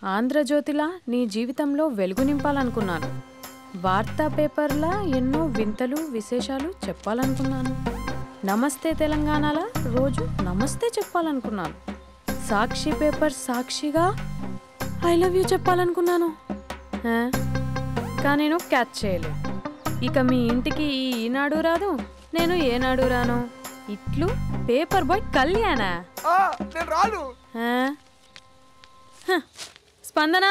ఆంధ్రజ్యోతిలా నీ జీవితంలో వెలుగు నింపాలనుకున్నాను. వార్తా పేపర్లా ఎన్నో వింతలు విశేషాలు చెప్పాలనుకున్నాను. నమస్తే తెలంగాణలా రోజు నమస్తే చెప్పాలనుకున్నాను. సాక్షి పేపర్ సాక్షిగా ఐ లవ్ యూ చెప్పాలనుకున్నాను. కానీ నేను క్యాచ్ చేయలేదు. ఇక మీ ఇంటికి ఈనాడు రాదు, నేను ఏనాడు రాను. ఇట్లు పేపర్ బాయ్ కళ్యాణా? స్పందన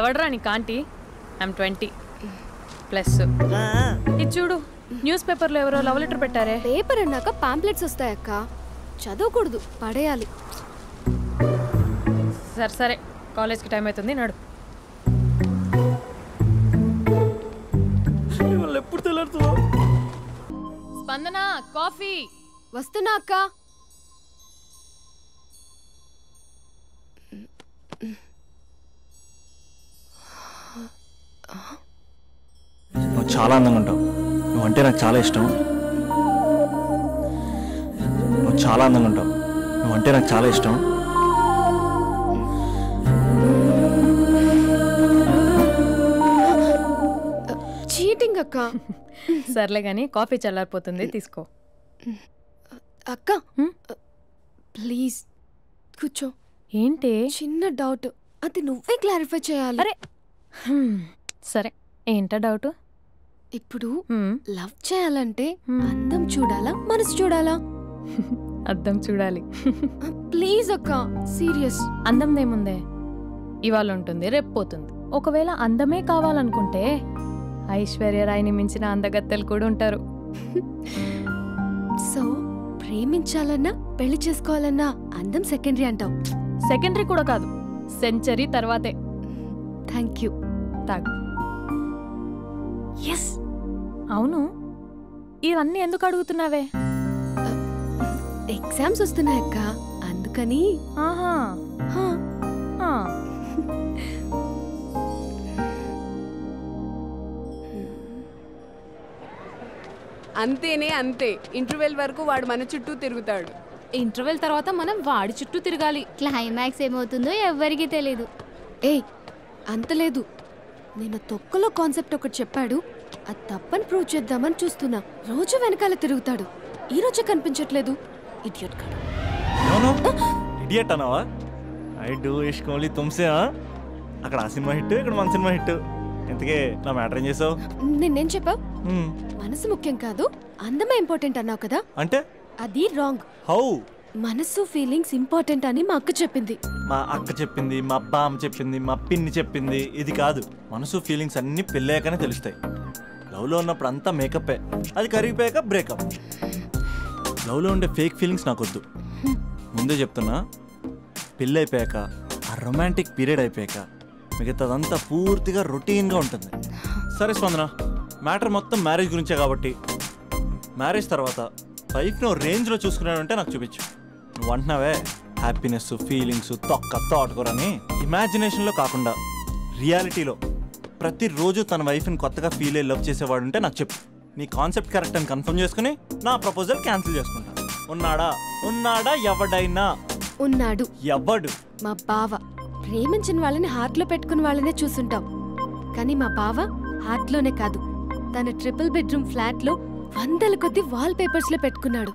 ఎవడరా నీ కాంటీ? ఐమ్ 20+. ఇది చూడు, న్యూస్ పేపర్లో ఎవరో లవ్ లెటర్ పెట్టారే. పేపర్ అన్నాక పాంప్లెట్స్ వస్తాయక్క, చదవకూడదు, పడేయాలి. సరే సరే, కాలేజ్కి టైం అవుతుంది, నడు. ఎప్పుడు తెల్లారుతుందో. స్పందన, కాఫీ. వస్తున్నా అక్క. నువ్వు చాలా అందంగా ఉంటావు. నువ్వంటే నాకు చాలా ఇష్టం. నువ్వు చాలా అందంగా ఉంటావు. నువ్వంటే నాకు చాలా ఇష్టం. చీటింగ్ అక్క. సర్లే కానీ కాఫీ చల్లారిపోతుంది, తీసుకో. అక్క ప్లీజ్ కూర్చో. ఏంటి? చిన్న డౌట్, అది నువ్వే క్లారిఫై చేయాలి. అరే సరే, ఏంటా డౌట్? ఇప్పుడు లవ్ చేయాలంటే అందం చూడాలా, మనసు చూడాలా? అద్దం చూడాలి. ప్లీజ్ అక్క, సీరియస్. అందందేముందే, ఇవాళ ఉంటుంది, రేపు పోతుంది. ఒకవేళ అందమే కావాలనుకుంటే ఐశ్వర్యరాయ్ని మించిన అందగత్తెలు కూడా ఉంటారు. సో ప్రేమించాలన్నా పెళ్లి చేసుకోవాలన్నా అందం సెకండరీ అంటావు? సెకండరీ కూడా కాదు, సెంచరీ తర్వాతే. Thank you. తాగు. ఎస్. అవును, ఇవన్నీ ఎందుకు అడుగుతున్నావే? ఎగ్జామ్స్ వస్తున్నాయక్క, అందుకని. ఆహా. అంతేనే అంతే. ఇంటర్వెల్ వరకు వాడు మన చుట్టూ తిరుగుతాడు. ఇంటర్వెల్ తర్వాత మనం వాడి చుట్టూ తిరగాలి. క్లైమాక్స్ ఏమవుతుందో ఎవ్వరికీ తెలీదు. ఏయ్ అంత లేదు, నేను తొక్కలో కాన్సెప్ట్ ఒకటి చెప్పాడు, అది తప్పని ప్రూవ్ చేద్దామని చూస్తున్నా. రోజు వెనకాల తిరుగుతాడు, ఈ రోజే కనిపించట్లేదు. ఇడియట్ కాడు. ఇడియట్ అన్నావా? ఐ డూ ఇష్క్ ఓన్లీ తుమ్సే. అక్కడ ఆ సినిమా హిట్, ఇక్కడ మన సినిమా హిట్. ఇంతకే నా మ్యాటర్ ఏం చేసావు? నిన్నేం చెప్పావు? మనసు ముఖ్యం కాదు, అందమే ఇంపార్టెంట్ అన్నావు కదా. అంటే అది రాంగ్. హౌ? మనసు ఫీలింగ్స్ ఇంపార్టెంట్ అని మా అక్క చెప్పింది. మా అక్క చెప్పింది, మా బామ్మ చెప్పింది, మా పిన్ని చెప్పింది. ఇది కాదు, మనసు ఫీలింగ్స్ అన్ని పెళ్ళాకనే తెలుస్తాయి. లవ్లో ఉన్నప్పుడు అంతా మేకప్పే, అది కరిగిపోయాక బ్రేకప్. లవ్లో ఉండే ఫేక్ ఫీలింగ్స్ నాకొద్దు. ముందే చెప్తున్నా, పెళ్ళి అయిపోయాక, ఆ రొమాంటిక్ పీరియడ్ అయిపోయాక మిగతాదంతా పూర్తిగా రొటీన్గా ఉంటుంది. సరే స్పందన, మ్యాటర్ మొత్తం మ్యారేజ్ గురించే కాబట్టి మ్యారేజ్ తర్వాత లైఫ్ను రేంజ్లో చూసుకున్నాడంటే నాకు చూపించు. నువ్వు అంటున్నావే హ్యాపీనెస్, ఫీలింగ్స్, తోటకూరని. ఇమాజినేషన్లో కాకుండా రియాలిటీలో ప్రతిరోజు తన వైఫ్ని కొత్తగా ఫీల్ అయ్యి లవ్ చేసేవాడు ఉంటే నాకు చెప్పు. నీ కాన్సెప్ట్ కరెక్ట్ అని కన్ఫర్మ్ చేసుకుని నా ప్రపోజల్ క్యాన్సిల్ చేసుకుంటా. ఉన్నాడా ఎవడైనా? ఉన్నాడు. ఎవడు? మా బావ. ప్రేమించిన వాళ్ళని హార్ట్లో పెట్టుకున్న వాళ్ళనే చూసుంటాం, కానీ మా బావ హార్ట్లోనే కాదు, తన ట్రిపుల్ బెడ్రూమ్ ఫ్లాట్లో వందల కొద్ది వాల్ పేపర్స్లో పెట్టుకున్నాడు.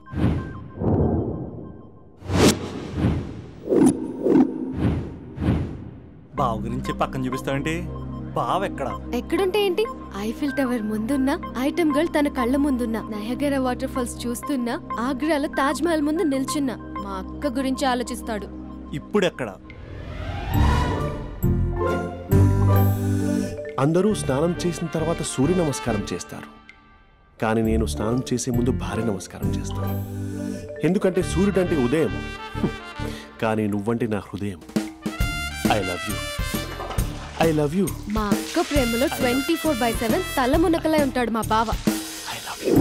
బావ గురించి పక్కన చూపిస్తావేంటి? బావ ఎక్కడుంటే ఏంటి? ఐఫిల్ టవర్ ముందున్న ఐటమ్ గర్ల్ తన కళ్ళ ముందున్న నయగరా వాటర్ ఫాల్స్ చూస్తున్నా, ఆగ్రాలో తాజ్ మహల్ ముందు నిల్చున్నా మా అక్క గురించి ఆలోచిస్తాడు. ఇప్పుడెక్కడ? అందరూ స్నానం చేసిన తర్వాత సూర్య నమస్కారం చేస్తారు, కానీ నేను స్నానం చేసే ముందు భార్య నమస్కారం చేస్తాను. ఎందుకంటే సూర్యుడు అంటే ఉదయం, కానీ నువ్వంటే నా హృదయం. I love you, I love you. మా అక్క ప్రేమలో 24/7 తల మునకలై ఉంటాడు మా బావ. I love you.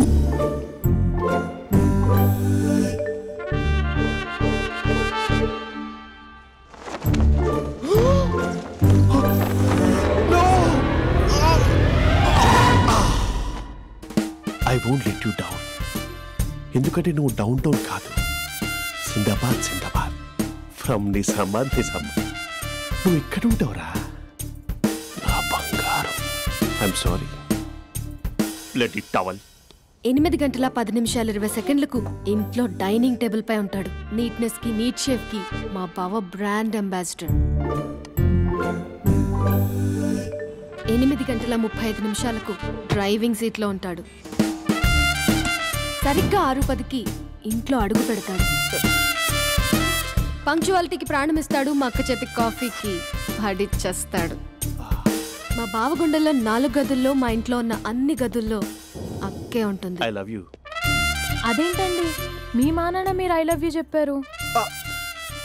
I won't let you down. ఎందుకంటే నువ్వు డౌన్ టౌన్ కాదు, జిందాబాద్ జిందాబాద్ ఫ్రమ్ నిజామాబాద్ నిజామాబాద్. నువ్వు ఇక్కడ ఉంటావురా నా బంగారం. I'm sorry, let it towel. 8 గంటల 10 నిమిషాలు 20 సెకండ్లకు ఇంట్లో డైనింగ్ టేబుల్ పై ఉంటాడు. నీట్నెస్ కి, నీట్ షేఫ్ కి మా బావ బ్రాండ్ అంబాసిడర్. 8 గంటల 35 నిమిషాలకు డ్రైవింగ్ సీట్ లో ఉంటాడు. సరిగ్గా 6:10కి ఇంట్లో అడుగు పెడతాడు. పంక్చువాలిటీకి ప్రాణం ఇస్తాడు. మా అక్క చేతి కాఫీకి పడిచ్చేస్తాడు. మా బావ గుండెల్లో 4 గదుల్లో, మా ఇంట్లో ఉన్న అన్ని గదుల్లో అక్కే ఉంటుంది. I love you. అదేంటండి, మీ మానాన్న మీరు ఐ లవ్ యూ చెప్పారు,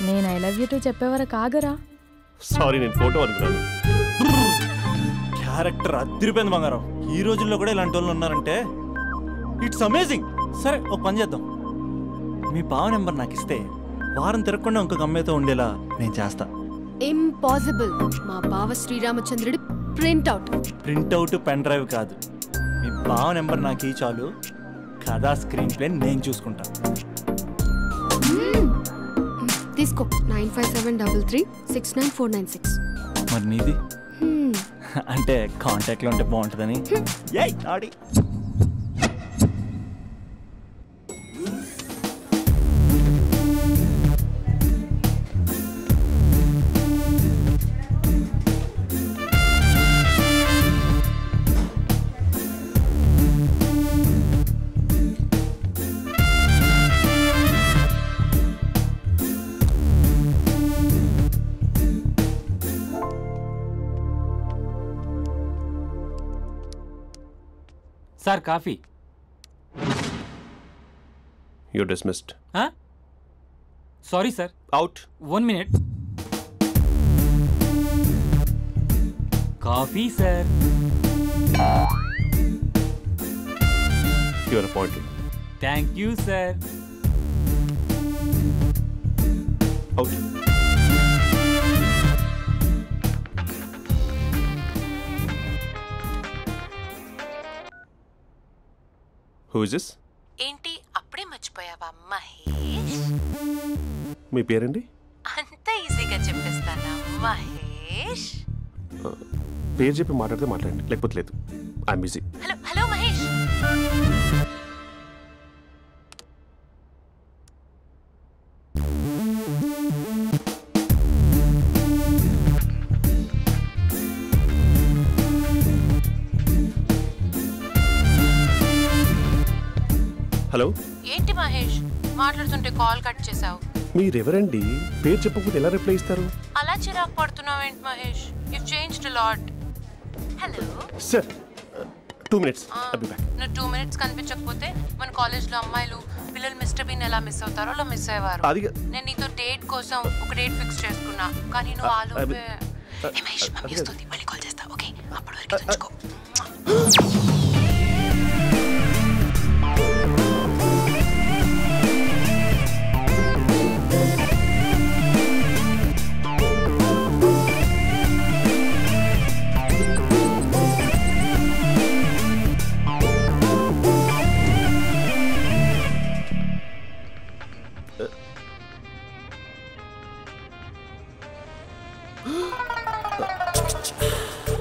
నేను ఐ లవ్ యూ టు చెప్పేవరకు ఆగరా? సారీ, నేను ఫోటో అనుకున్నాను. క్యారెక్టర్ అదిరిపోయింది బంగారం. ఈ రోజుల్లో కూడా ఇలాంటి వాళ్ళు ఉన్నారంటే ఇట్స్ అమేజింగ్. సరే, ఒక పని చేద్దాం. మీ బావ నెంబర్ నాకు ఇస్తే వారం తిరగకుండా ఇంకొక అమ్మాయితో ఉండేలా నేను చేస్తా. ఇంపాసిబుల్. మా బావ శ్రీరామచంద్రుడి ప్రింట్అవుట్. ప్రింట్అవుట్ పెన్ డ్రైవ్ కాదు, మీ బావ నెంబర్ నాకు ఈ చాలు. కథా స్క్రీన్ ప్లే నేను చూసుకుంటా. తీసుకో. 9573369496. మరి నీది? అంటే కాంటాక్ట్లో ఉంటే బాగుంటుందని. ఆడి sir coffee. You're dismissed. Sorry sir. Out. 1 minute. Coffee sir. You are appointed. Thank you sir. Out. Who is this? ఏంటి అప్పుడే మర్చిపోయావా మహేష్? మీ పేరండి? అంత ఈజీగా చెప్పేస్తానా మహేష్? పేరు చెప్పి మాట్లాడితే మాట్లాడండి, లేకపోతే లేదు. I'm busy. Hello hello Mahesh. Hello. ఏంటి మహేష్ మాట్లాడుతుంటే కాల్ కట్ చేసావు? మీరెవరండి? పేరు చెప్పకపోతే ఎలా రిప్లై ఇస్తారు? అలా చిరాకు పడుతున్నావు ఏంటి Mahesh? You changed a lot. Hello sir, 2 minutes. I'll be back. నువ్వు 2 minutes కనిపించకపోతే మన కాలేజ్లో అమ్మాయిలు పిల్లలు మిస్టర్ బీన్ ఎలా మిస్ అవుతారో అలా మిస్ అయ్యేవారు. నేను నీతో డేట్ కోసం ఒక డేట్ ఫిక్స్ చేసుకున్నా, కానీ నువ్వు ఆలోపే. మహేష్ మమ్మీ వస్తుంది, మళ్ళీ కాల్ చేస్తా. ఓకే, అప్పటి వరకు ఉంచుకో.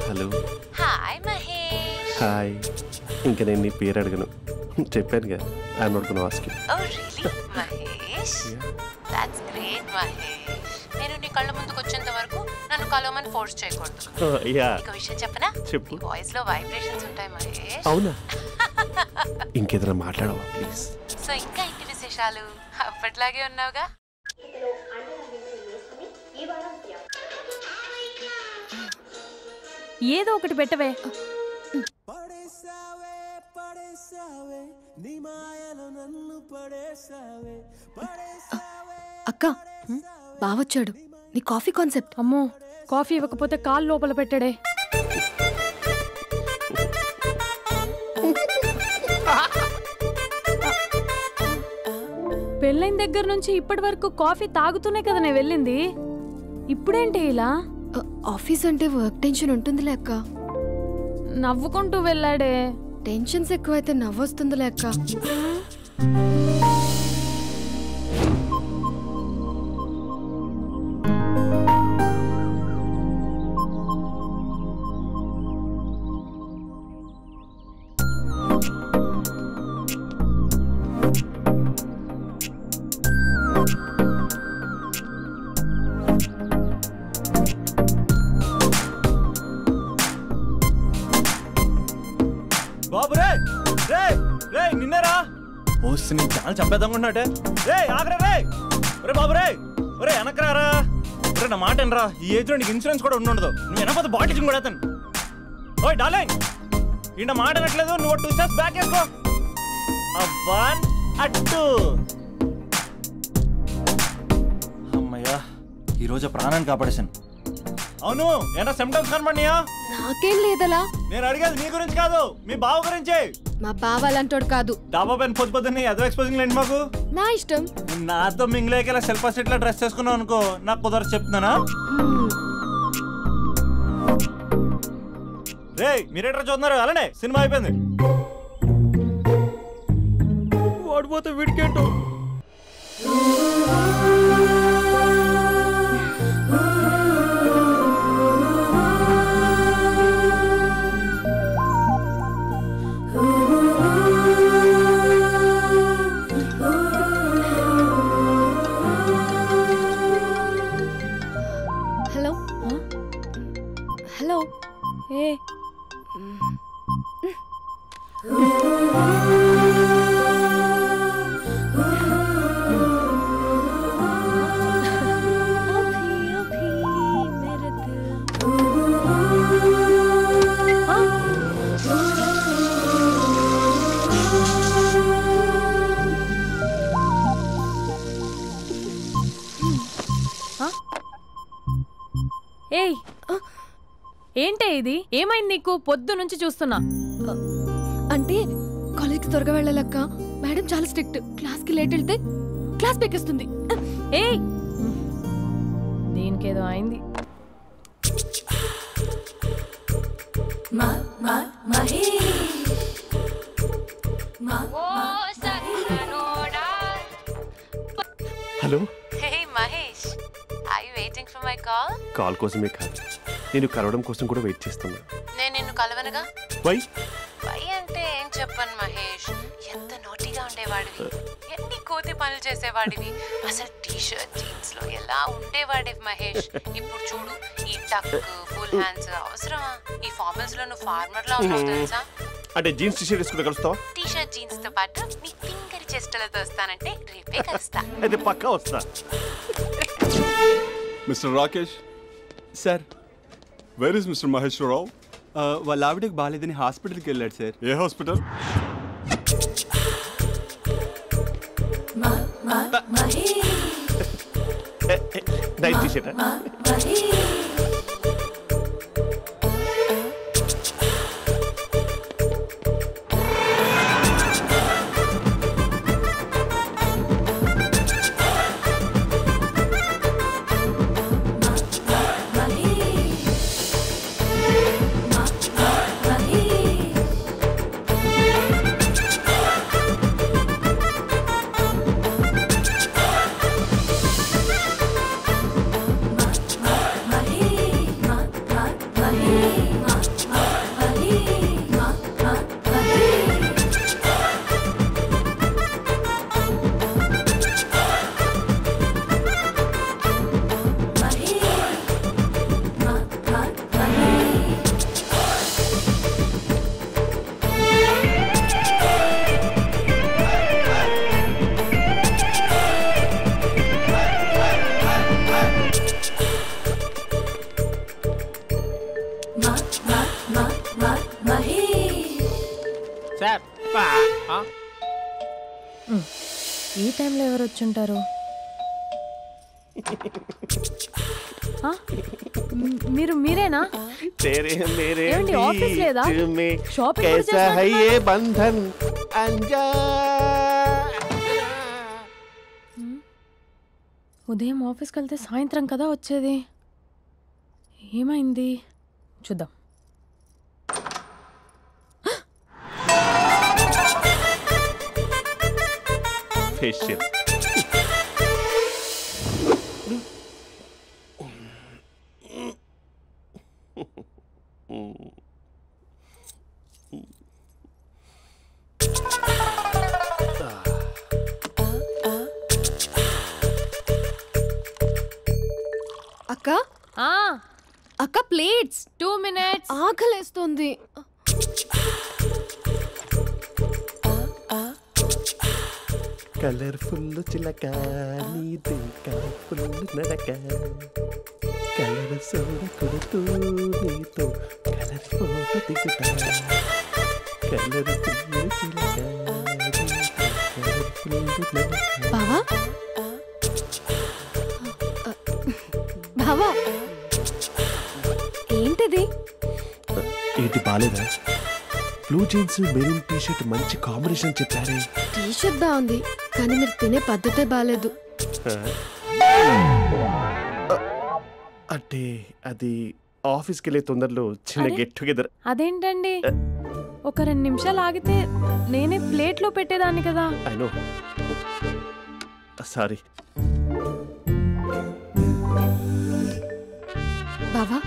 హలో. హాయ్ మహేష్. హాయ్. ఇంకా నేను నీ పేరు అడగను, చెప్పానుగా. I'm not gonna ask you. Oh really Mahesh? That's great Mahesh. నేను నీ కళ్ళ ముందుకు వచ్చేంత వరకు నన్ను కలవమని ఫోర్స్ చేయకూడదు. ఒక విషయం చెప్పనా? చెప్పు. వాయిస్ లో వైబ్రేషన్స్ ఉంటాయి మహేష్. అవునా? ఇంకేదైనా మాట్లాడవా ప్లీజ్? సో ఇంకా ఇంటి విశేషాలు అప్పట్లాగే ఉన్నావుగా? ఏదో ఒకటి పెట్టవే. అక్క బావొచ్చాడు. నీ కాఫీ కాన్సెప్ట్. అమ్మో, కాఫీ ఇవ్వకపోతే కాలు లోపల పెట్టాడే. పెళ్ళైన దగ్గర నుంచి ఇప్పటి వరకు కాఫీ తాగుతూనే కదా నేను వెళ్ళింది. ఇప్పుడేంటి ఇలా? ఆఫీస్ అంటే వర్క్ టెన్షన్ ఉంటుందిలే అక్క. నవ్వుకుంటూ వెళ్ళాడే. టెన్షన్స్ ఎక్కువైతే నవ్వొస్తుందిలే అక్క. బాబు రే రే రే నిన్నరా వస్తే నేను చాలా చంపేద్దామన్నాటే. రే ఆగరా రే. ఒరే బాబు రే, ఒరే వెనకరారా. ఒరే నా మాట అనరా, ఈ ఏజ్ లో నీకు ఇన్సూరెన్స్ కూడా ఉండదు. నువ్వు వెనకపోతే బాటిల్ కూడా అతను. ఓయ్ డార్లింగ్, ఈ నా మాట అనట్లేదు. నువ్వు 2 స్టెప్స్ బ్యాక్ వేసుకో. 1 2. అమ్మయ్యా, ఈరోజు ప్రాణాన్ని కాపాడేశాను. అవును, ఏనా సిమ్టమ్స్ కనబడినాయా? నాకేం లేదలా. నేను అడిగేది నీ గురించి కాదు, మీ బావ గురించి. మా బావ అలాంటోడు కాదు. డాబా పైన పొద్దు పొద్దున్నే ఎదో ఎక్స్పోజింగ్ లేండి మాకు. నా ఇష్టం. నాతో మింగిలేక సెల్ఫ్ అసిట్ లా డ్రెస్ చేసుకున్నావు అనుకో, నాకు కుదరదు చెప్తున్నానా? రే మీరేట్రా చూస్తున్నారు? అలానే సినిమా అయిపోయింది. ఓడిపోతే వీడికేంటో. Hello hello. ఏ ఏయ్, ఏంటే ఇది? ఏమైంది నీకు? పొద్దు నుంచి చూస్తున్నా. అంటే కాలేజ్కి త్వరగా వెళ్ళాలక్క. మేడం చాలా స్ట్రిక్ట్. క్లాస్కి లేట్ వెళ్తే క్లాస్ పెక్కేస్తుంది. ఏయ్, దీనికేదో అయింది. Hello. Hey Mahesh, are you waiting for my call? Call కోసమే కాదు, నేను కలవడం కోసం కూడా వెయిట్ చేస్తున్నా. నేను నిన్ను కలవనుగా. వై అంటే ఏం చెప్పను మహేష్, ఎంత నోటీగా ఉండేవాడివి, ఎన్ని కోతి పనులు చేసేవాడివి, అసలు టీ షర్ట్ జీన్స్ లో ఎలా ఉండేవాడివి మహేష్. ఇప్పుడు చూడు, ఈ టక్ ఫుల్ హ్యాండ్స్ అవసరమా? ఈ ఫార్మల్స్ లో నువ్వు ఫార్మర్ లా ఉన్నావు తెలుసా? అంటే జీన్స్ టీ షర్ట్ వేసుకుంటే కలుస్తావా? టీ షర్ట్ జీన్స్ తో పాటు నీ తింగరి చెస్టలతో వస్తానంటే రేపే కలుస్తా. అయితే పక్కా వస్తా. Mister Rakesh sir, where is mister Maheswararao? వాళ్ళ ఆవిడకి బాగాలేదని హాస్పిటల్కి వెళ్ళాడు సార్. ఏ హాస్పిటల్? Night T-shirt. ఈ టైంలో ఎవరు వచ్చుంటారు? మీరేనా? ఏమండి, ఆఫీస్ లేదా? షాపింగ్ కూడా చేస్తున్నారు? ఉదయం ఆఫీస్కి వెళ్తే సాయంత్రం కదా వచ్చేది. ఏమైంది చూద్దాం. ఫేషియల్ అక్క అక్క ప్లేట్స్. 2 minutes. ఆకలేస్తుంది. కలర్ఫుల్ చిలక నీదే కలర్ఫుల్ నడక కలర్ సోడ కొడుతూ నీతో కలర్ ఫోటో దిగుతా కలర్ఫుల్ చిలక బావా బావా ఏంటిది? ఏంటి బాలేదా? Blue jeans maroon T shirt మంచి కాంబినేషన్ చెప్పారే. టీ షర్ట్ బాగుంది కానీ మీరు తినే పద్ధతే బాలేదు. అంటే అది ఆఫీస్కి వెళ్ళే తొందరలో చిన్న గెట్ టుగెదర్. అదేంటండి, ఒక 2 నిమిషాలు ఆగితే నేనే ప్లేట్లో పెట్టేదాన్ని కదా. I know, sorry. బావా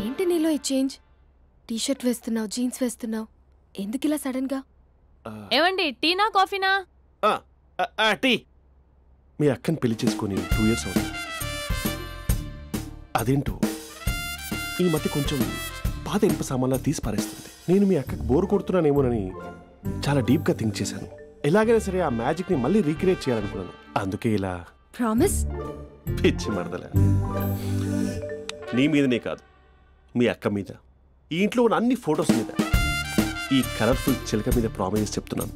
ఏంటి నీలో ఈ చేంజ్? టీ షర్ట్ వేస్తున్నావు, జీన్స్ వేస్తున్నావు, ఎందుకు ఇలా సడన్ గా? ఏమండి, టీనా కాఫీనా? టీ. మీ అక్కని పెళ్లి చేసుకుని 2 years అవుతుంది. అదేంటో ఈ మధ్య కొంచెం పాత ఇనుప సామాన్లా తీసి పారేస్తుంది. నేను మీ అక్కకి బోర్ కొడుతున్నానేమోనని చాలా డీప్గా థింక్ చేశాను. ఎలాగైనా సరే ఆ మ్యాజిక్ని మళ్ళీ రీక్రియేట్ చేయాలనుకున్నాను. అందుకే ఇలా. ప్రామిస్? పిచ్చి మరదల, నీ మీదనే కాదు, మీ అక్క మీద, ఈ ఇంట్లో ఉన్న అన్ని ఫొటోస్ మీద, ఈ కలర్ఫుల్ చిలక మీద ప్రామిస్ చెప్తున్నాను.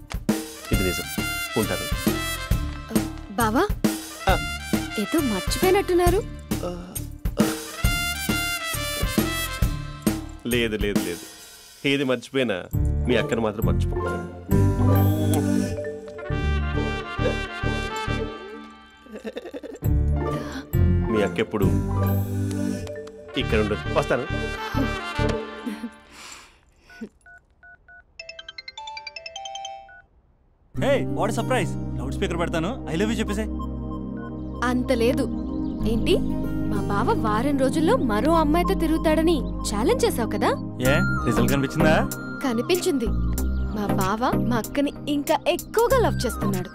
ఇది నిజం. ఉంటాను. బావా ఏదో మర్చిపోయినట్టున్నారు. లేదు లేదు లేదు, ఏది మర్చిపోయినా మీ అక్కను మాత్రం మర్చిపో. మీ అక్క ఎప్పుడు ఇక్కడ ఉండదు. వస్తాను. హే, వాట్ సర్ప్రైజ్! లౌడ్ స్పీకర్ పెడతాను, ఐ లవ్ యూ చెప్పేసే. అంత లేదు. ఏంటి, మా బావ వారం రోజుల్లో మరో అమ్మాయితో తిరుగుతాడని ఛాలెంజ్ చేసావు కదా? ఏ రిజల్ట్ కనిపించిందా? కనిపించింది. మా బావ మా అక్కని ఇంకా ఎక్కువగా లవ్ చేస్తున్నాడు.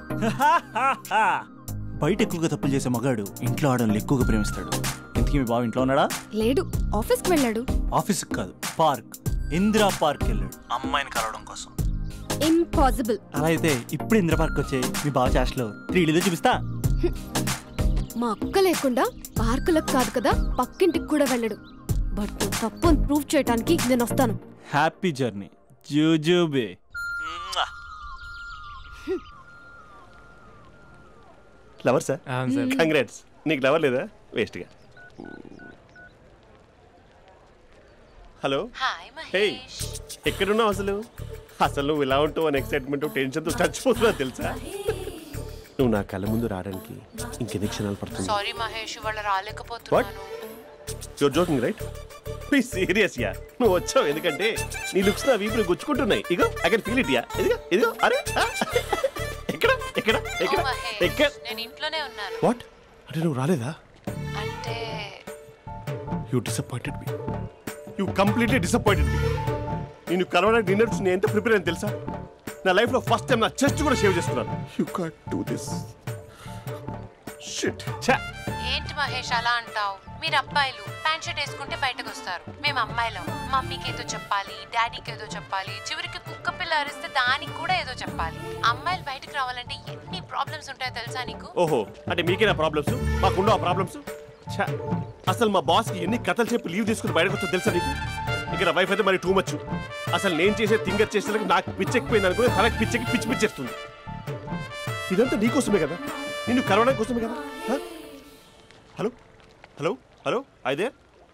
బయట ఎక్కువగా తప్పులు చేసే మగాడు ఇంట్లో ఆడవాళ్ళు ఎక్కువగా ప్రేమిస్తాడు. ఇంతకీ మీ బావ ఇంట్లో ఉన్నాడా? లేడు, ఆఫీస్కి వెళ్ళాడు. ఆఫీస్కి కాదు, పార్క్, ఇందిరా పార్క్ వెళ్ళాడు అమ్మాయిని కలవడం కోసం. ఇంపాసిబుల్. అలా అయితే ఇప్పుడు ఇందిరా పార్క్ వచ్చే మీ బావ చాష్లో 3Dలో చూపిస్తా. మా అక్క లేకుండా పార్కులకు కాదు కదా పక్కింటికి కూడా వెళ్ళడు. బట్ తప్పు అని ప్రూవ్ చేయడానికి నేను వస్తాను. హ్యాపీ జర్నీ జూజూబే. Lover sir? కంగ్రాట్స్. నీకు లవర్ లేదా? వేస్ట్గా. హలో. హే, ఎక్కడున్నావు అసలు? అసలు నువ్వు ఇలా ఉంటావు అని ఎక్సైట్మెంట్ టెన్షన్తో చచ్చిపోతున్నావు తెలుసా? నువ్వు నా కళ్ళ ముందు రావడానికి ఇంకెన్ని క్షణాలు పడుతుంది? సారీ మహేష్, వాళ్ళ రాలేకపోతున్నాను. Your joking right? Please serious ya. నువ్వు వచ్చావు ఎందుకంటే నీ లుక్స్ నా వీపుని గుచ్చుకుంటున్నాయి. ఇగో I can feel it ya. ఇదిగో ఇదిగో. అరే ఎక్కడ ఎక్కడ ఎక్కడ ఎక్కడ? నేను ఇంట్లోనే ఉన్నాను. వాట్ అంటే నువ్వు రాలేదా? అంటే you disappointed me. You completely disappointed me. నేను కలవడానికి డిన్నర్స్ నేను ఎంత ప్రిపేర్ అని తెలుసా? నా లైఫ్లో ఫస్ట్ టైం నా చెస్ట్ కూడా సేవ్ చేస్తున్నాను. You can't do this. Shit. ఏంటి మహేష్ అలా అంటావు? మీరు అబ్బాయిలు ప్యాంట్ షర్ట్ వేసుకుంటే బయటకు వస్తారు. మేము అమ్మాయిలం మమ్మీకి ఏదో చెప్పాలి, డాడీకి ఏదో చెప్పాలి, చివరికి కుక్క పిల్ల అరిస్తే దానికి కూడా ఏదో చెప్పాలి. అమ్మాయిలు బయటకు రావాలంటే ఎన్ని ప్రాబ్లమ్స్ ఉంటాయో తెలుసా నీకు? ఓహో, అంటే మీకేనా ప్రాబ్లమ్స్? మాకుండా ప్రాబ్లమ్స్? అసలు మా బాస్కి ఎన్ని కథలు చెప్పి లీవ్ తీసుకుని బయటకు వచ్చా తెలుసా నీకు? ఇక్కడ వైఫ్ అయితే మరి టూ మచ్. అసలు నేను చేసే థింగర్ చేసేందుకు నాకు పిచ్చెక్కిపోయింది అనుకుని తనకు పిచ్చెక్కి పిచ్చి పిచ్చేస్తుంది. ఇదంతా నీకోసమే కదా, నిన్ను కలవడం కోసమే కదా. హలో హలో హలో అయితే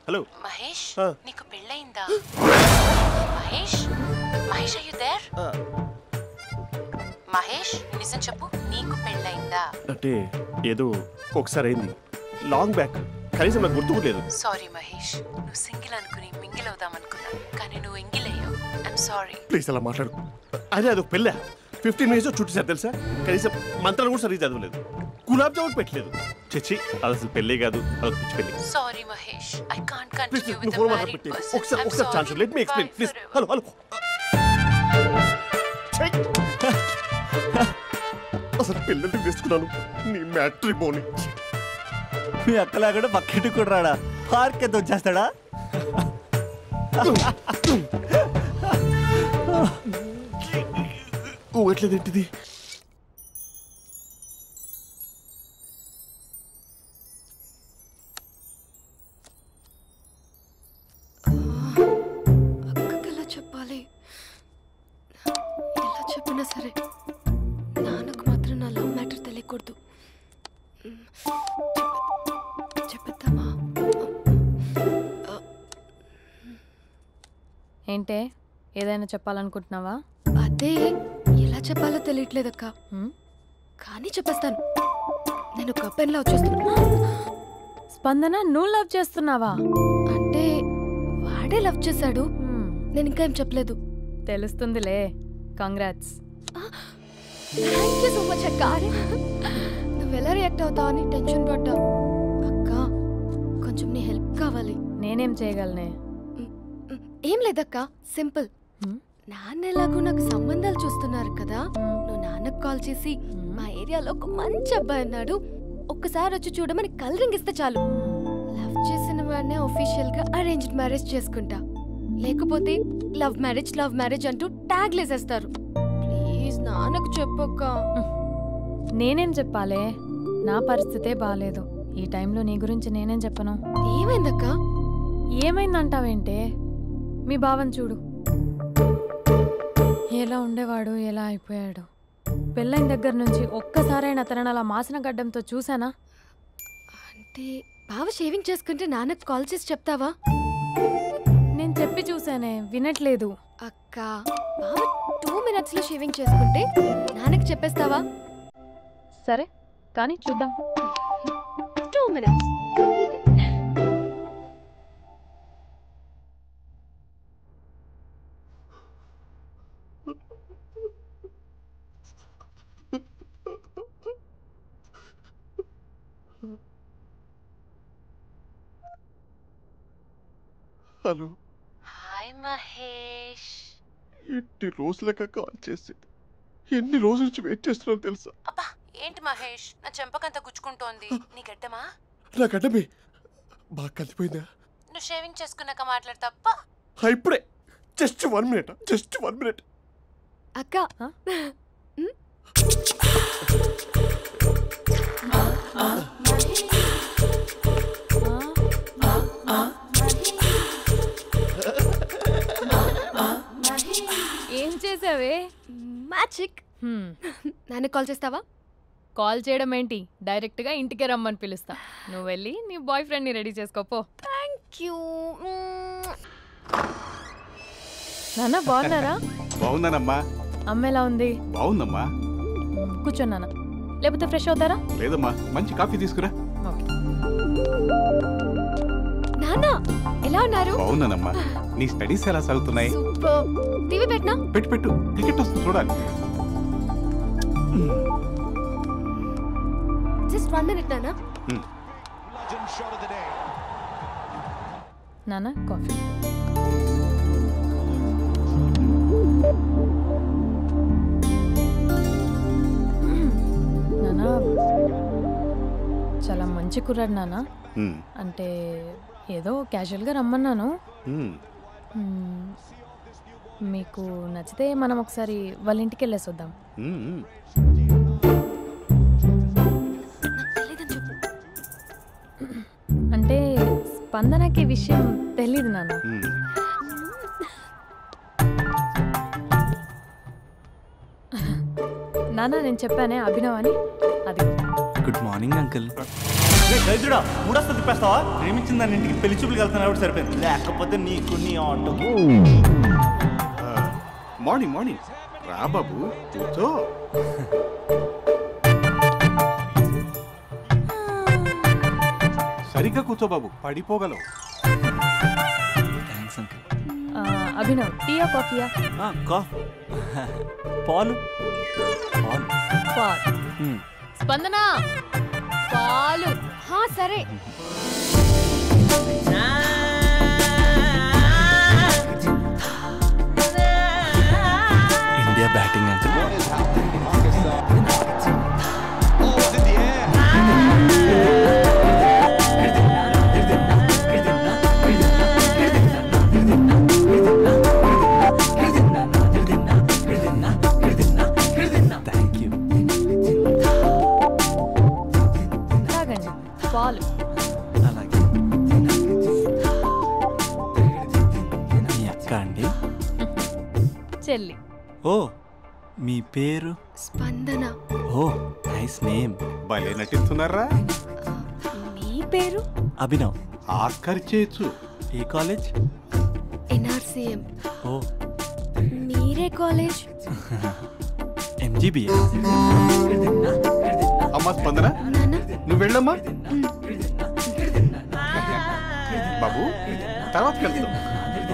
హలో మహేష్ నీకు పెళ్ళయిందా? Mahesh Mahesh are you there? Mahesh నిజం చెప్పు, నీకు పెళ్ళయిందా? అంటే ఏదో ఒకసారి అయింది, లాంగ్ బ్యాక్, కనీసం నాకు గుర్తు లేదు. సారీ మహేష్, నువ్వు సింగిల్ అనుకుని మింగిల్ అవుదాం అనుకున్నా, కానీ నువ్వు ఎంగిల్ అయ్యావు. I'm sorry. ప్లీజ్ అలా మాట్లాడు. అదే అదొక పెళ్ళ 15 మినిట్స్ చుట్టూ తెలుసా, కనీసం మంత్రాలు కూడా సరిగ్గా చదవలేదు, గులాబ్ జామున్ పెట్టలేదు. చచ్చి అది అసలు పెళ్ళే కాదు, అదొక పిచ్చి పెళ్ళి. Sorry Mahesh, I can't continue with the married person. ఒకసారి chance let me explain please. Hello hello అసలు పెళ్ళంటే వేసుకున్నాను నీ మ్యాట్రిమోనీ. మీ అక్కలాగా పక్కింటి కూడా రాడా, పార్క్ ఎంత వచ్చేస్తాడా? ఎట్లేదేంటిది? అక్కకి ఎలా చెప్పాలి? ఎలా చెప్పినా సరే నాన్నకు మాత్రం నా లవ్ మ్యాటర్ తెలియకూడదు. చెప్పేద్దామా? ఏంటే ఏదైనా చెప్పాలనుకుంటున్నావా? అదే ఎలా చెప్పాలో తెలియట్లేదక్క, కానీ చెప్పేస్తాను. నేను ఒక అబ్బాయిని లవ్ చేస్తున్నా. స్పందన, నువ్వు లవ్ చేస్తున్నావా? అంటే వాడే లవ్ చేశాడు, నేను ఇంకా ఏం చెప్పలేదు. తెలుస్తుందిలే. Congrats. Thank you so much అక్క. నువ్వు ఎలా రియాక్ట్ అవుతావు అని టెన్షన్ పడ్డా. అక్క కొంచెం నీ హెల్ప్ కావాలి. నేనేం చేయగలనే? ఏం లేదక్క, సింపుల్. నాన్న ఎలాగో నాకు సంబంధాలు చూస్తున్నారు కదా, నువ్వు నాన్నకు కాల్ చేసి మా ఏరియాలో ఒక మంచి అబ్బాయి అన్నాడు, ఒక్కసారి వచ్చి చూడమని కలరింగ్ ఇస్తే చాలు. లవ్ చేసిన వాడినే ఒఫీషియల్ గా అరేంజ్డ్ మ్యారేజ్ చేసుకుంటా, లేకపోతే లవ్ మ్యారేజ్ అంటూ ట్యాగ్ లేసేస్తారు. ప్లీజ్ నాన్నకు చెప్పక్క. నేనేం చెప్పాలే? నా పరిస్థితే బాలేదు. ఈ టైంలో నీ గురించి నేనేం చెప్పను. ఏమైందక్క? ఏమైందంటావేంటే? మీ భావం చూడు, ఎలా ఉండేవాడు, ఎలా అయిపోయాడు. పెళ్ళైన దగ్గర నుంచి ఒక్కసారైనా తనని అలా మాసిన గడ్డంతో చూసానా? అంటే బావ షేవింగ్ చేసుకుంటే నాన్నకు కాల్ చేసి చెప్తావా? నేను చెప్పి చూసానే, వినట్లేదు. అక్క బావ 2 minutes లో షేవింగ్ చేసుకుంటే నాన్నకి చెప్పేస్తావా? సరే కానీ చూద్దాం. 2 minutes. హలో. హాయ్ మహేష్. ఎన్ని రోజులక కాల్ చేసింది, ఎన్ని రోజుల నుంచి వెయిట్ చేస్తున్నాను తెలుసా? అబ్బా ఏంటి మహేష్, నా చెంపకంత గుచ్చుకుంటోంది. నీ గడ్డమా? నా గడ్డమే బాగా కలిపోయిందా? నువ్వు షేవింగ్ చేసుకున్నాక మాట్లాడు తప్ప. ఇప్పుడే జస్ట్ 1 minute. అక్క ఏం చేసావే? మ్యాజిక్. నాన్న కాల్ చేస్తావా? కాల్ చేయడం ఏంటి, డైరెక్ట్ గా ఇంటికే రమ్మని పిలుస్తా. నువ్వు వెళ్ళి నీ బాయ్ ఫ్రెండ్ ని రెడీ చేసుకోపో. Thank you. నాన్న బాగున్నారా? బాగున్నానమ్మా. అమ్మ ఎలా ఉంది? బాగుందమ్మా. కూర్చోన్నానా, లేకపోతే ఫ్రెష్ అవుతారా? లేదమ్మా, మంచి కాఫీ తీసుకురా. నాన్న ఎలా ఉన్నారు? బాగున్నానమ్మా. నీ స్టడీస్ ఎలా సాగుతున్నాయి? సూపర్. టీవీ పెట్టనా? పెట్టు, టికెట్ వస్తుంది చూడాలి. జస్ట్ 1 minute నాన్న. నాన్న కాఫీ. నాన్న చాలా మంచి కుర్రాడు నాన్న. అంటే ఏదో క్యాజువల్గా రమ్మన్నాను. మీకు నచ్చితే మనం ఒకసారి వాళ్ళ ఇంటికి వెళ్ళేసి వద్దాం. అంటే స్పందనకి విషయం తెలీదు నాన్న. నాన్న నేను చెప్పానే అభినవ్ అని, అది. Good morning uncle. రైతుడా మూడొస్తా తిప్పేస్తావా? ప్రేమించిన దాని ఇంటికి పెళ్లి చూపులు వెళ్తున్నా సరిపోయింది, లేకపోతే నీకు నీ ఆటో. మార్నింగ్ మార్నింగ్ రా బాబు, కూర్చో. సరిగ్గా కూర్చో బాబు, పడిపోగలవు. Thanks uncle. అభినవ్ టీయా కాఫీయా? పాలు. పాలు. స్పందన పాలు. సరే. India batting uncle. పాలు. అలాగే. మీ అక్క అండి? చెల్లి. ఓ మీ పేరు? స్పందన. ఓ నైస్ నేమ్. భలే నటిస్తున్నారా. మీ పేరు? అభినవ్. ఆస్కర్ చేయొచ్చు. ఏ కాలేజ్? NRCM. ఓ మీరే కాలేజ్? MGBA. అమ్మా స్పందన, నువ్వు వెళ్ళమ్మా. బాబు తర్వాత కలుద్దాం.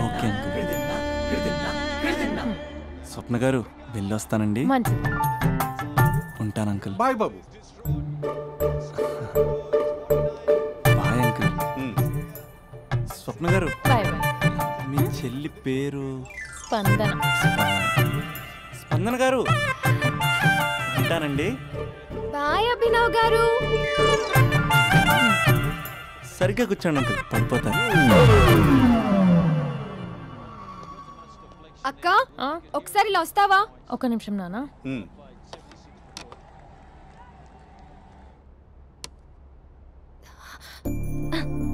Okay uncle. స్వప్న గారు వెళ్ళొస్తానండి. మంచిది. ఉంటాను అంకుల్. బాయ్ బాబు. Bye uncle. స్వప్న గారు బాయ్ బాయ్. మీ చెల్లి పేరు? స్పందన. స్పందన గారు ఉంటానండి. బాయ్ అభినవ్ గారు. సరిగ్గా కూర్చోండి అంకుల్, పడిపోతారు. అక్క ఒకసారి ఇలా వస్తావా? ఒక నిమిషం నాన్న.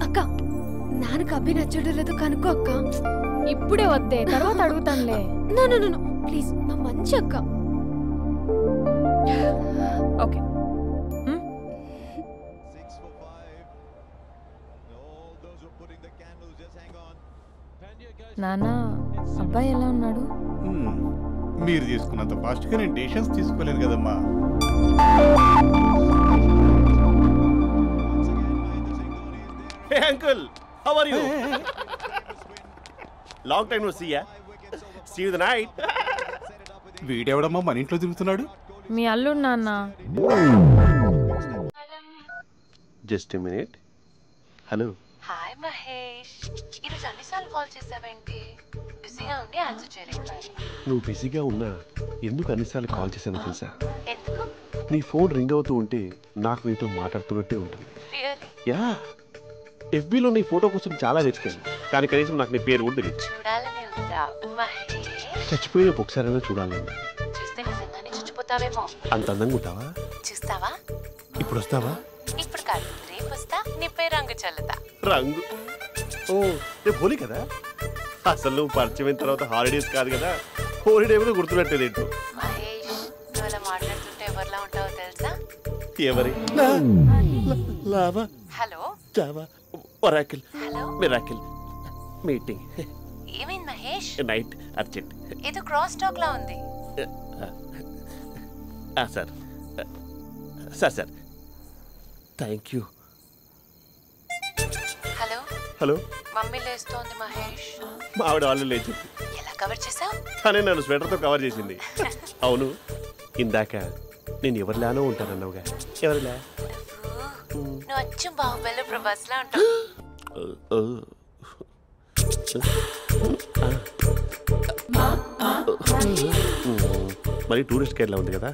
అక్క నాన్నకు అభి నచ్చడం లేదు కనుక్కో అక్క. ఇప్పుడే వద్దే, తర్వాత అడుగుతానులే. నో ప్లీజ్, నా మంచి అక్క. ఓకే. నాన్న అబ్బాయి ఎలా ఉన్నాడు? మీరు తీసుకున్నంత ఫాస్ట్ గా నేను డెసిషన్స్ తీసుకోలేను కదమ్మా. Hey uncle, how are you? Long time no see ya. See you the night. వీడెవడమ్మా మన ఇంట్లో తిరుగుతున్నాడు? మీ అల్లుడు నాన్న. Just a minute. Hello. Hi Mahesh, ఈరోజు అన్నిసార్లు కాల్ చేసావేంటి? బిజీగా ఉండి ఆన్సర్ చేయలేదు. నువ్వు బిజీగా ఉన్నా ఎందుకు అన్నిసార్లు కాల్ చేశాను తెలుసా? ఎందుకు? నీ ఫోన్ రింగ్ అవుతూ ఉంటే నాకు నీతో మాట్లాడుతున్నట్టే ఉంటుంది. యా, FBలో నీ ఫోటో కోసం చాలా వెతికాను, కానీ కనీసం నాకు నీ పేరు కూడా తెలియదు. చూడాలని ఉందా మహేష్? చచ్చిపోయిన ఒకసారైనా చూడాలని. చూస్తే నిజంగానే చచ్చిపోతావేమో. అంత అందంగా ఉంటావా? చూస్తావా? ఇప్పుడు వస్తావా? ఇప్పుడు కాదు, రేపు వస్తా, నీపై రంగు చల్లుతా. రంగు? ఓ రేపు హోలీ కదా. అసలు నువ్వు పరిచయం తర్వాత హాలిడేస్ కాదు కదా, హోలిడే కూడా గుర్తుపెట్టేది ఏంటో. మహేష్, నువ్వు అలా మాట్లాడుతుంటే ఎవరిలా ఉంటావో తెలుసా? ఎవరి? Lava, hello, Java, Oracle, hello, miracle, meeting. ఏమైంది మహేష్? Night urgent. ఏదో క్రాస్ టాక్ లా ఉంది. Sir sir sir thank you. Hello hello, mummy లేస్తోంది మహేష్. మా ఆవిడ వాళ్ళు లేచి ఎలా కవర్ చేసావు? తనే నన్ను స్వెటర్తో కవర్ చేసింది. అవును, ఇందాక నేను ఎవరిలానో ఉంటానన్నావుగా, ఎవరిలా? నువ్వు అచ్చం బాహుబలి ప్రభాస్ లా ఉంటావు. మరి టూరిస్ట్ గైడ్లా ఉంది కదా.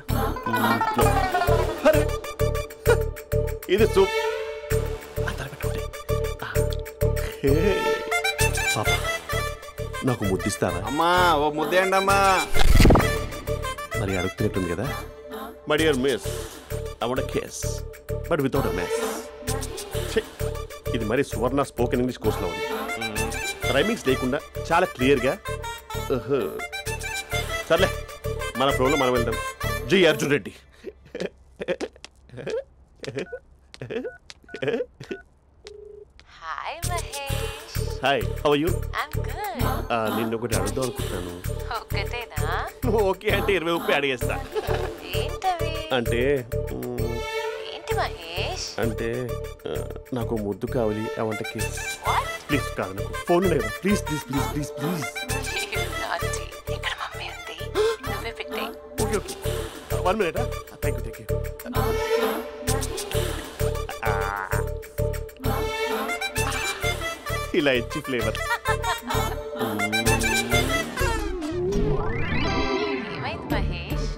ఇది సూప్. పాప నాకు ముద్దిస్తావా? అమ్మా ఓ ముద్దేయండి అమ్మా. మరి అడుగుతున్నట్టుంది కదా. My dear miss, I want kiss but without a mess. ఇది మరి సువర్ణ స్పోకెన్ ఇంగ్లీష్ కోర్సులో ఉంది. రైమింగ్స్ లేకుండా చాలా క్లియర్గా. సర్లే, మన ఫ్లోలో మనం వెళ్దాం. జై Arjun Reddy. Hi Mahesh. Hi, how are you? I'm good. నిన్ను ఒకటి అడుగుదాం అనుకుంటున్నాను. ఒకటేనా? ఓకే అంటే 20 అడిగేస్తా. ఏంటవి? అంటే ఏంటి మహేష్? అంటే నాకు ముద్దు కావాలి. అవంటకి ప్లీజ్ కాదు, నాకు ఫోన్ లేదా? Please please please please please. ఇక్కడ మమ్మీ ఉంది, నువ్వే పెట్టే. Okay okay, 1 minute. Thank you. ఇలా ఇచ్చి ఫ్లేవర్. ఏమైంది మహేష్?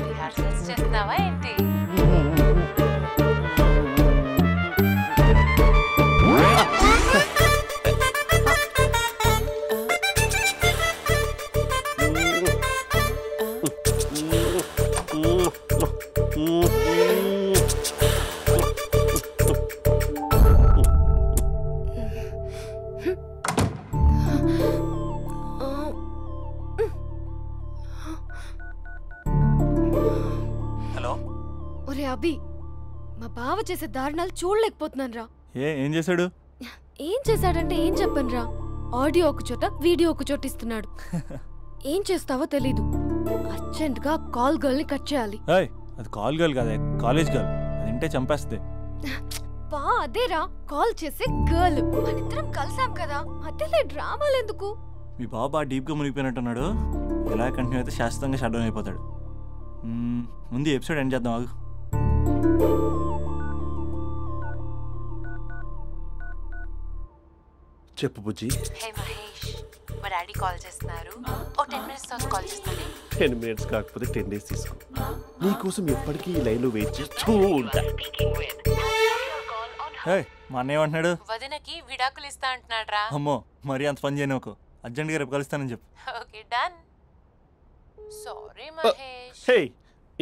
రిహార్సల్స్ చేస్తున్నావా ఏంటి? ఒరే అభి, మా బావ చేసే దారుణాలు చూడలేకపోతున్నాను రా. ఏం చేశాడు? ఏం చేశాడంటే ఏం చెప్పను రా. ఆడియో ఒక చోట, వీడియో ఒక చోట ఇస్తున్నాడు. ఏం చేస్తావో తెలీదు. అర్జెంట్ గా కాల్ గర్ల్ ని కట్ చేయాలి. అది కాల్ గర్ల్ కాదే, కాలేజ్ గర్ల్. అది వింటే చంపేస్తుంది. బా అదేరా, కాల్ చేసే గర్ల్. మనిద్దరం కలిసాం కదా, మధ్యలో డ్రామాలు ఎందుకు? మీ బాబు బాగా డీప్గా మునిగిపోయినట్టున్నాడు. ఎలా కంటిన్యూ అయితే శాశ్వతంగా షట్ డౌన్ అయిపోతాడు. ముందు ఎపిసోడ్ ఎండ్ చేద్దాం. ఆగు. చెప్పు బుజ్జి. హే మహేష్, మా డాడీ కాల్ చేస్తున్నారు. ఓ 10 minutes తర్వాత కాల్ చేస్తాను. 10 minutes కాకపోతే 10 days తీసుకో. నీకోసం ఎప్పటికీ ఈ లైన్లో వెయిట్ చేస్తూ ఉంటా. మా అన్న ఏమంటున్నాడు? వదినకి విడాకులు ఇస్తా అంటున్నాడు రా. అమ్మో, మరీ అంత పని చేయను. ఒక అర్జెంట్గా రేపు కలుస్తానని చెప్పు. Okay done. సారీ మహేష్. హే,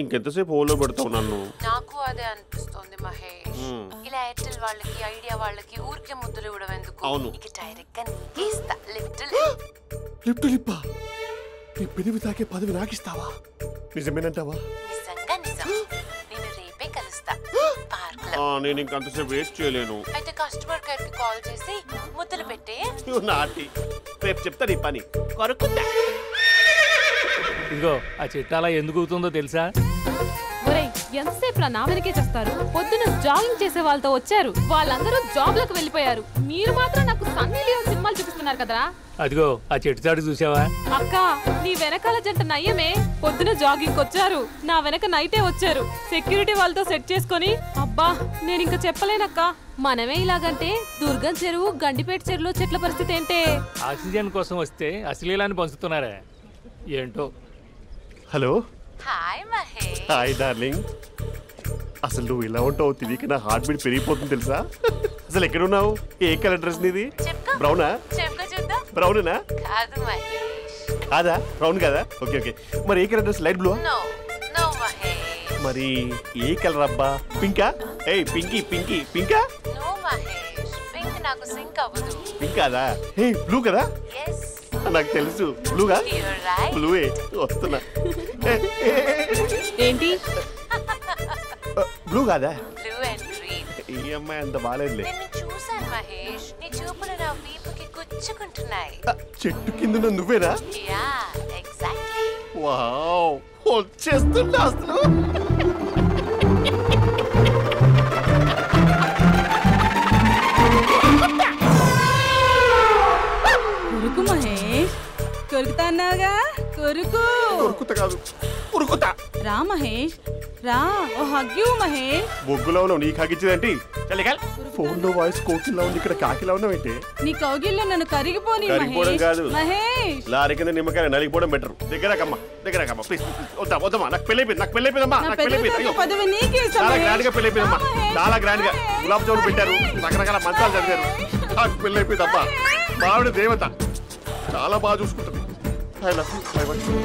ఇంకెంతసేపు హోల్లో పెడతావు నన్ను? నాకు అదే అనిపిస్తుంది మహేష్. ఇలా ఎయిర్టెల్ వాళ్ళకి, ఐడియా వాళ్ళకి ఊరికే ముద్దులు ఇవ్వడం ఎందుకు? అవును. ఇక డైరెక్ట్ గా నీకే ఇస్తా. లిప్ టు లిప్పా? నీ పెదవి తాకే పదవి నాకిస్తావా? నిజమేనంటావా? నిజంగా నిజం. నేను రేపే కలుస్తా పార్క్ లో. నేను ఇంకంతసేపు వెయిట్ చేయలేను. అయితే కస్టమర్ కేర్ కి కాల్ చేసి ముద్దులు పెట్టే. నాటి రేపు చెప్తా నీ పని. కొరుకుందా? ఇదిగో ఆ చెట్టు అలా ఎందుకు అవుతుందో తెలుసా? ఒరేయ్, ఎంతసేపు నా వెనకే చేస్తారు? పొద్దున జాగింగ్ చేసే వాళ్ళతో వచ్చారు, వాళ్ళందరూ జాబ్లకు వెళ్ళిపోయారు. మీరు మాత్రం నాకు సన్నీ లియోన్ సినిమాలు చూపిస్తున్నారు కదరా. అదిగో ఆ చెట్టు చాటు చూసావా? అక్క, నీ వెనకాల జంట నయ్యమే. పొద్దున జాగింగ్ వచ్చారు, నా వెనక నైటే వచ్చారు. సెక్యూరిటీ వాళ్ళతో సెట్ చేసుకొని, అబ్బా నేను ఇంకా చెప్పలేనక్క. మనమే ఇలాగంటే దుర్గం చెరువు, గండిపేట చెరువులో చెట్ల పరిస్థితి ఏంటే? ఆక్సిజన్ కోసం వస్తే అశ్లీలాన్ని పంచుతున్నారా ఏంటో. Hello. Hi Mahesh. Hi darling. అసలు నువ్వు ఇలా ఉంటావు తిరిగి నా హార్ట్ బీట్ పెరిగిపోతుంది తెలుసా? అసలు ఎక్కడున్నావు? ఏ కలర్ డ్రెస్ నీది? బ్రౌనా? బ్రౌనేనా? కాదు మహేష్. కాదా? బ్రౌన్ కదా? Okay okay. మరి ఏ colour dress? Light blue? No no Mahesh. మరి ఏ కలర్ అబ్బా? పింకా? ఏయ్ పింకీ పింకీ పింకా? నో మహేష్, పింక్ నాకు సింక్ అవ్వదు. పింక్ కాదా? హే బ్లూ కదా? yes. నాకు తెలుసు. బ్లూగా? you're right. బ్లూయే వస్తున్నా. ఏంటి? బ్లూ కాదా? Blue and green. ఈ అమ్మాయి అంత బాలేదులే. నిన్ను చూసాను మహేష్, నీ చూపులు నా వీపుకి గుచ్చుకుంటున్నాయి. చెట్టు కింద నువ్వేనా? Yeah exactly. వావ్, వచ్చేస్తున్నా అసలు. కొరుకు మహేష్, కొరుకుతా అన్నావుగా, కొరుకు. కొరుకుతా కాదు, ఉరుకుతా. రా మహేష్, రా. ఓ హగ్గు మహేష్. బొగ్గులో ఉన్నావు, నీకు హగ్గించేదేంటి? ఫోన్ లో వాయిస్ కోకిలా ఉంది, ఇక్కడ కాకిలా ఉన్నావేంటి? నీ కౌగిల్లో నన్ను కరిగిపోని కరిగిపోవడం కాదు మహేష్. లారీ కింద నిమ్మకాయ నలిగిపోవడం బెటర్. దగ్గరకమ్మా దగ్గరకమ్మా ప్లీజ్. వద్దమ్మా, నాకు పెళ్ళైపోయింది, నాకు పెళ్ళైపోయిందమ్మా, నాకు పెళ్ళైపోయింది. పదవి నీకే ఇస్తా చాలా మహేష్. గ్రాండ్ గా పెళ్ళైపోయిందమ్మా, చాలా గ్రాండ్ గా. గులాబ్ జామున్ పెట్టారు, రకరకాల మంచాలు చదివారు. నాకు పెళ్ళైపోయిందమ్మా. మావిడ దేవత, చాలా బాగా చూసుకుంటుంది. I love you. I want you.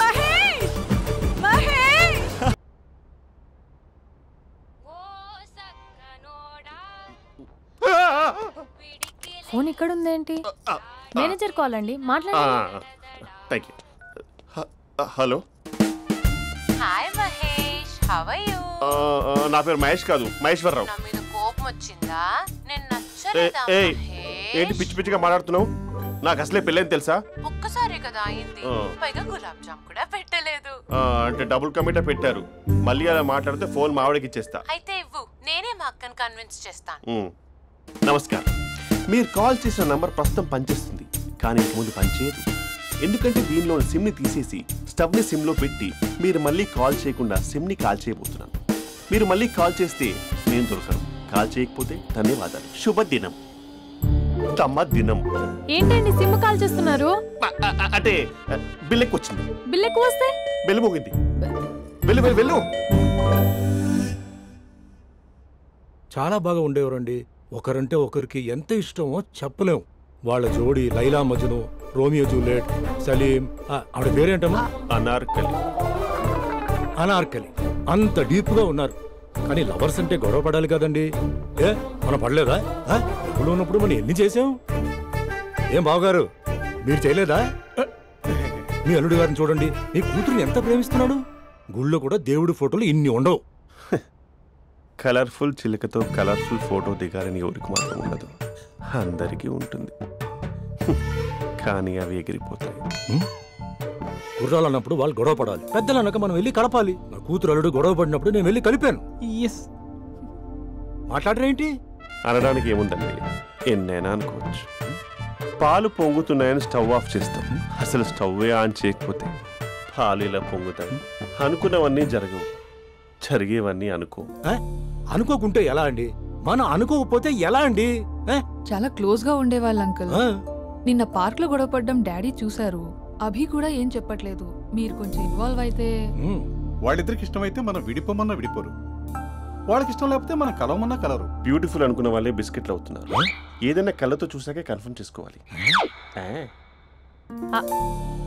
Mahesh, Mahesh. Phone ఇక్కడ ఉందేంటి? మేనేజర్ కాల్ అండి, మాట్లాడండి. Thank you. Hello. Hi how are you? నా పేరు మహేష్ కాదు, మహేశ్వరరావు. నా మీద కోపం వచ్చిందా? నేను నచ్చలేదా? ఏంటి పిచ్చి పిచ్చిగా మాట్లాడుతున్నావు? నాకు అసలే పెళ్ళని తెలుసా? ఒక్కసారి కదా అయింది, పైగా గులాబ్ జామ్ కూడా పెట్టలేదు. అంటే డబుల్ కమిటా పెట్టారు. మళ్ళీ అలా మాట్లాడితే ఫోన్ మావిడకి ఇచ్చేస్తా. అయితే ఇవ్వు, నేనే మా అక్కని కన్విన్స్ చేస్తాను. నమస్కారం. మీరు కాల్ చేసిన నంబర్ ప్రస్తుతం పనిచేస్తుంది, కానీ ఇంక ముందు పనిచేయదు. ఎందుకంటే దీనిలో సిమ్ని తీసేసి స్టవ్ని సిమ్లో పెట్టి మీరు మళ్ళీ కాల్ చేయకుండా సిమ్ని కాల్ చేయబోతున్నాను. మీరు మళ్ళీ కాల్ చేస్తే నేను దొరకను, కాల్ చేయకపోతే ధన్యవాదాలు. శుభదినం. తమ దినం. ఏంటండి సిమ్ కాల్ చేస్తున్నారు? అంటే బిల్ ఎక్కువ వచ్చింది. బిల్ ఎక్కువ వస్తే బెల్లు మోగింది. వెళ్ళు వెళ్ళు వెళ్ళు. చాలా బాగా ఉండేవారండి. ఒకరంటే ఒకరికి ఎంత ఇష్టమో చెప్పలేం. వాళ్ళ జోడి లైలా మజ్ను, రోమియో జూలియట్, సలీం, ఆవిడ పేరేంటమ్మా? అనార్కలి. అనార్కలి. అంత డీప్ గా ఉన్నారు. కానీ లవర్స్ అంటే గొడవ పడాలి కదండి. మనం పడలేదా? ఎప్పుడు ఉన్నప్పుడు మనం ఎన్ని చేసాం? ఏం బావగారు, మీరు చేయలేదా? మీ అల్లుడి గారిని చూడండి, మీ కూతురుని ఎంత ప్రేమిస్తున్నాడు. గుళ్ళో కూడా దేవుడి ఫోటోలు ఇన్ని ఉండవు. కలర్ఫుల్ చిలుకతో కలర్ఫుల్ ఫోటో దిగాలని ఎవరికి మాత్రం ఉండదు, అందరికీ ఉంటుంది. కానీ అవి ఎగిరిపోతాయి. గుర్రాలు అన్నప్పుడు వాళ్ళు గొడవ పడాలి, పెద్దలు అన్నాక మనం వెళ్ళి కలపాలి. నా కూతురు అల్లుడు గొడవ పడినప్పుడు నేను వెళ్ళి కలిపాను. మాట్లాడరేంటి? అనడానికి ఏముందండి, ఎన్నైనా అనుకోవచ్చు. పాలు పొంగుతున్నాయని స్టవ్ ఆఫ్ చేస్తాం, అసలు స్టవ్వే ఆన్ చేయకపోతే పాలు ఇలా పొంగుతాయి. అనుకున్నవన్నీ జరగవు, జరిగేవన్నీ అనుకోకుంటే ఎలా అండి? మనం అనుకోకపోతే ఎలా అండి? చాలా క్లోజ్ గా ఉండేవాళ్ళు అంకుల్. నిన్న పార్క్ లో గొడవపడ్డం డాడీ చూశారు. అభి కూడా ఏం చెప్పట్లేదు. మీరు కొంచెం ఇన్వాల్వ్ అయితే. వాళ్ళిద్దరికి ఇష్టమైతే మనం విడిపోమన్నా విడిపోరు, వాళ్ళకి ఇష్టం లేకపోతే మనం కలవమన్నా కలరు. బ్యూటిఫుల్ అనుకున్న వాళ్ళే బిస్కెట్లు అవుతున్నారు. ఏదైనా కళ్ళతో చూసాకే కన్ఫర్మ్ చేసుకోవాలి.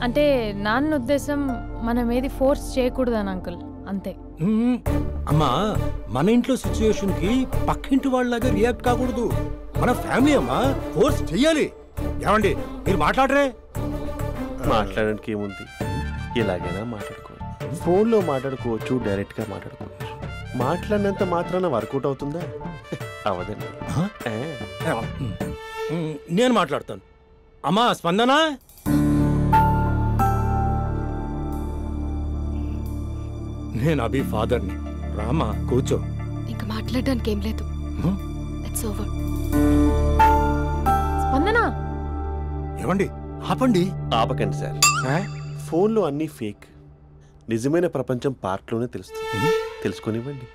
అంటే నాన్న ఉద్దేశం మనం ఏది ఫోర్స్ చేయకూడదని అంకుల్, అంతే. అమ్మా, మన ఇంట్లో సిచ్యుయేషన్ కి పక్కింటి వాళ్ళలాగా రియాక్ట్ కాకూడదు. మన ఫ్యామిలీ అమ్మా, ఫోర్స్ చెయ్యాలి. ఏమండి మీరు మాట్లాడరే? మాట్లాడడానికి ఏముంది, ఎలాగైనా మాట్లాడుకోవచ్చు. ఫోన్లో మాట్లాడుకోవచ్చు, డైరెక్ట్ గా మాట్లాడుకోవచ్చు. మాట్లాడినంత మాత్రాన వర్కౌట్ అవుతుందా? అవదండి. నేను మాట్లాడతాను. అమ్మా స్పందన, నేను అభి ఫాదర్ని. రామా కూర్చో. ఇంకా మాట్లాడడానికి ఏం లేదు. It's over. స్పందన. ఏమండి ఆపండి. ఆపకండి సార్. ఫోన్లో అన్నీ ఫేక్, నిజమైన ప్రపంచం పార్ట్లోనే తెలుస్తుంది. తెలుసుకొనివ్వండి.